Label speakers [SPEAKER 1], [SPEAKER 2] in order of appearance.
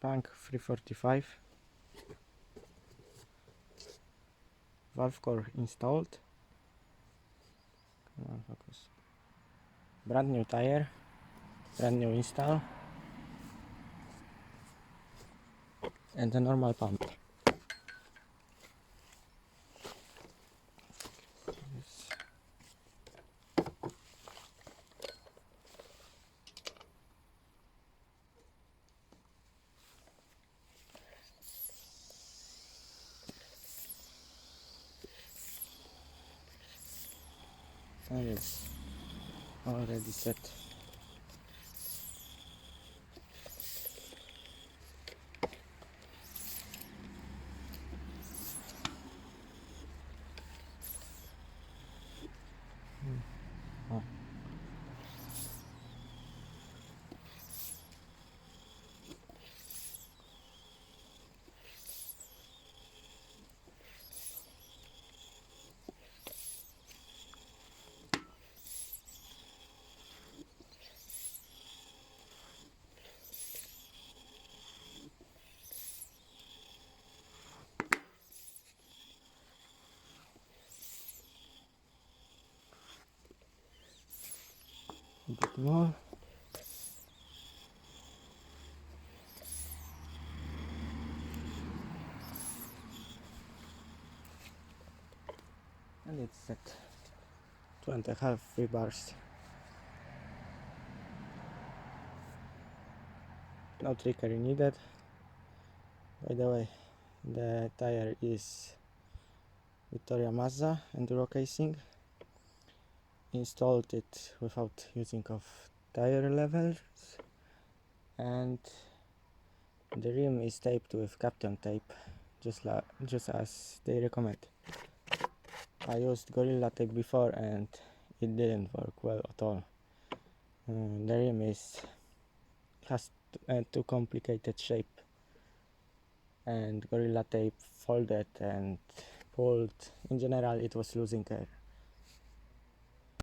[SPEAKER 1] Spank 345, valve core installed. Come on, focus. Brand new tire, brand new install, and a normal pump. And it's already set. Oh. A bit more. And it's set. 2.5 free bars. No trickery needed. By the way, the tire is Victoria Mazda enduro casing. Installed it without using of tire levels, and the rim is taped with Kapton tape, just as they recommend. I used Gorilla Tape before and it didn't work well at all. The rim has too complicated shape, and Gorilla Tape folded and pulled. In general, it was losing air.